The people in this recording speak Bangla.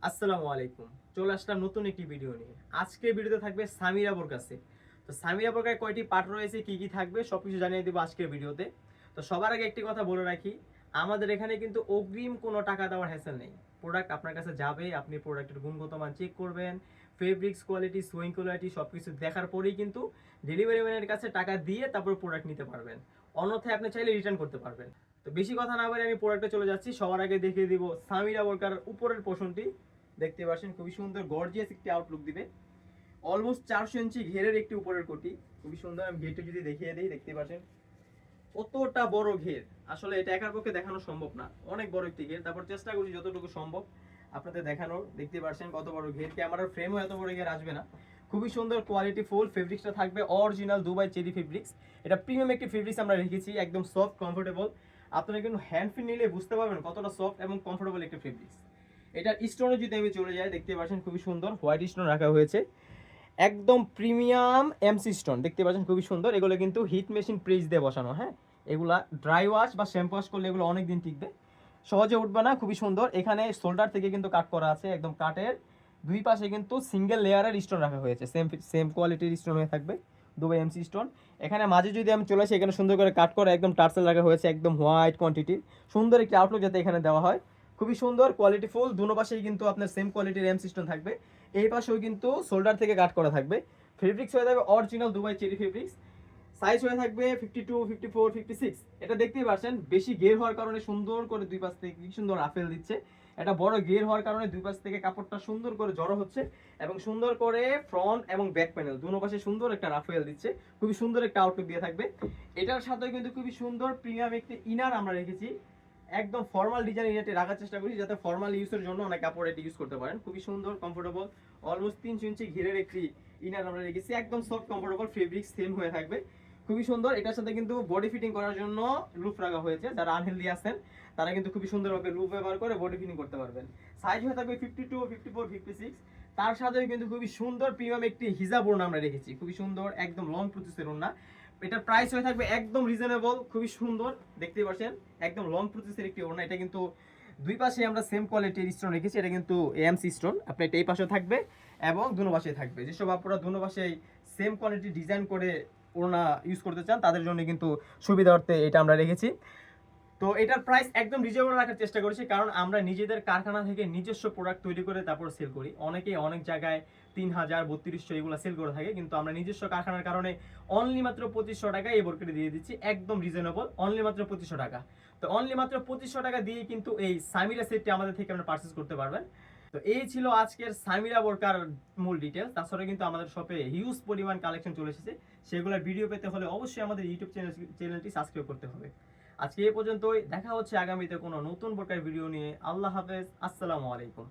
আসসালামু আলাইকুম। চলে আসলাম নতুন একটি ভিডিও নিয়ে। আজকের ভিডিওতে থাকবে সামিরা বোরকাসে। তো সামিরা বোরকায় কয়টি পার্ট রয়েছে, কি কি থাকবে সবকিছু জানিয়ে দেবো আজকের ভিডিওতে। তো সবার আগে একটি কথা বলে রাখি, আমাদের এখানে কিন্তু অগ্রিম কোনো টাকা দেওয়ার হ্যাসেল নেই। প্রোডাক্ট আপনার কাছে যাবে, আপনি প্রোডাক্টের গুণগত মান চেক করবেন, ফেব্রিক্স কোয়ালিটি, সুইং কোয়ালিটি সবকিছু দেখার পরেই কিন্তু ডেলিভারি ম্যানের কাছে টাকা দিয়ে তারপর প্রোডাক্ট নিতে পারবেন। অন্যথায় আপনি চাইলে রিটার্ন করতে পারবেন। তো বেশি কথা না বলে আমি প্রোডাক্টে চলে যাচ্ছি। সবার আগে দেখিয়ে দিব সামিরা বোরকার উপরের পোর্শনটি। দেখতে পাচ্ছেন খুবই সুন্দর গর্জিয়াস একটি আউটলুক দিবে। অলমোস্ট 400 ইঞ্চি ঘেরের একটি উপরের কোটি, খুবই সুন্দর। আমি ঘেরটা যদি দেখিয়ে দিই, দেখতে পাচ্ছেন কতটা বড় ঘের। আসলে এটা একার পক্ষে দেখানো সম্ভব না, অনেক বড় একটি ঘের। তারপর চেষ্টা করছি যতটুকু সম্ভব আপনাদের দেখানোর। দেখতে পাচ্ছেন কত বড় ঘের, ক্যামেরার ফ্রেমও এত বড় ঘের আসবে না। খুবই সুন্দর কোয়ালিটি ফুল। ফেব্রিক্সটা থাকবে অরিজিনাল দুবাই চেরি ফেব্রিক্স। এটা প্রিমিয়াম একটি ফেব্রিক্স আমরা রেখেছি, একদম সফট কমফোর্টেবল। আপনারা কিন্তু হ্যান্ড ফিল নিলে বুঝতে পারবেন কতটা সফট এবং কমফোর্টেবল একটি ফেব্রিক্স। এটার স্টোনে যদি আমি চলে যাই, দেখতে পাচ্ছেন খুবই সুন্দর হোয়াইট স্টোন রাখা হয়েছে, একদম প্রিমিয়াম এমসি স্টোন। দেখতে পাচ্ছেন খুবই সুন্দর। এগুলো কিন্তু হিট মেশিন প্রেস দিয়ে বসানো। হ্যাঁ, এগুলা ড্রাই ওয়াশ বা শ্যাম্পু ওয়াশ করলে এগুলো অনেক দিন টিকবে, সহজে উঠবে না। খুবই সুন্দর। এখানে শোল্ডার থেকে কিন্তু কাট করা আছে, একদম কাটের দুই পাশে কিন্তু সিঙ্গেল লেয়ারের স্টোন রাখা হয়েছে, সেম সেম কোয়ালিটির স্টোন হয়ে থাকবে, দুবাই এমসি স্টোন। এখানে মাঝে যদি আমি চলে আসি, এখানে সুন্দর করে কাট করে একদম টার্সেল রাখা হয়েছে, একদম হোয়াইট কোয়ান্টিটির সুন্দর একটি আউটলুক যাতে এখানে দেওয়া হয়। খুবই সুন্দর কোয়ালিটি ফুল। দুনো পাশেই কিন্তু আপনার সেম কোয়ালিটির এমসি স্টোন থাকবে। এই পাশেও কিন্তু শোল্ডার থেকে কাট করা থাকবে। ফেব্রিক্স হয়ে যাবে original Dubai cherry fabrics. Size হয়ে থাকবে 52, 54, 56। এটা দেখতেই পাচ্ছেন বেশি গের হওয়ার কারণে সুন্দর করে দুই পাশ থেকে কি সুন্দর রাফেল দিচ্ছে। এটা বড় গের হওয়ার কারণে দুই পাশ থেকে কাপড়টা সুন্দর করে জড়ো হচ্ছে এবং সুন্দর করে ফ্রন্ট এবং ব্যাক প্যানেল দুনো পাশে সুন্দর একটা রাফেল দিচ্ছে। খুবই সুন্দর একটা আউটলুক দিয়ে থাকবে। এটার সাথে কিন্তু খুবই সুন্দর প্রিমিয়াম একটি ইনার আমরা রেখেছি, একদম ফর্মাল ডিজাইন এটি রাখার চেষ্টা করি যাতে ফর্মাল ইউজের জন্য অনেক কাপড় এটি ইউজ করতে পারেন। খুবই সুন্দর কমফোর্টেবল অলমোস্ট 300 ইঞ্চি ঘিরের একটি ইনার আমরা রেখেছি, একদম সফট কমফোর্টেবল ফেব্রিক সেম হয়ে থাকবে। খুবই সুন্দর। এটার সাথে কিন্তু বডি ফিটিং করার জন্য লুপ রাখা হয়েছে, যারা আনহেলদি আছেন তারা কিন্তু খুবই সুন্দরভাবে লুপ ব্যবহার করে বডি ফিটিং করতে পারবেন। সাইজ হয়ে থাকবে 52, 54, 56। তার সাথেও কিন্তু খুবই সুন্দর প্রিমিয়াম একটি হিজাব ওড়না আমরা রেখেছি, খুবই সুন্দর একদম লং প্রসেসের ওড়না। এটার প্রাইস হয়ে থাকবে একদম রিজনেবল, খুবই সুন্দর। দেখতেই পাচ্ছেন একদম লং প্রসেসের একটি ওড়না। এটা কিন্তু দুই পাশে আমরা সেম কোয়ালিটির স্টোন রেখেছি, এটা কিন্তু এএমসি স্টোন। আপনার এটা এই পাশেও থাকবে এবং দুনো পাশে থাকবে। যেসব আপনারা দুনো পাশে সেম কোয়ালিটি ডিজাইন করে ওড়না ইউজ করতে চান তাদের জন্য কিন্তু সুবিধার্থে এটা আমরা রেখেছি। তো এটার প্রাইস একদম রিজনেবল রাখার চেষ্টা করেছি, কারণ আমরা নিজেদের কারখানা থেকে নিজস্ব প্রোডাক্ট তৈরি করে তারপর সেল করি। অনেকেই অনেক জায়গায় 3000, 3200 এগুলো সেল করে থাকে, কিন্তু আমরা নিজস্ব কারখানার কারণে অনলি মাত্র 2500 টাকা এই বোরকাটি দিয়ে দিচ্ছি, একদম রিজনেবল, অনলি মাত্র 2500 টাকা। তো অনলি মাত্র 2500 টাকা দিয়ে কিন্তু এই সামিরা সেটটি আমাদের থেকে আপনারা পারচেস করতে পারবেন। তো এই ছিল আজকের সামিরা বোরকার মূল ডিটেলস। তাছাড়া কিন্তু আমাদের শপে হিউজ পরিমাণ কালেকশন চলে এসেছে, সেগুলোর ভিডিও পেতে হলে অবশ্যই আমাদের ইউটিউব চ্যানেলটি সাবস্ক্রাইব করতে হবে। আজকে এই পর্যন্তই, দেখা হচ্ছে আগামীতে কোনো নতুন বোরকার ভিডিও নিয়ে। আল্লাহ হাফেজ, আসসালামু আলাইকুম।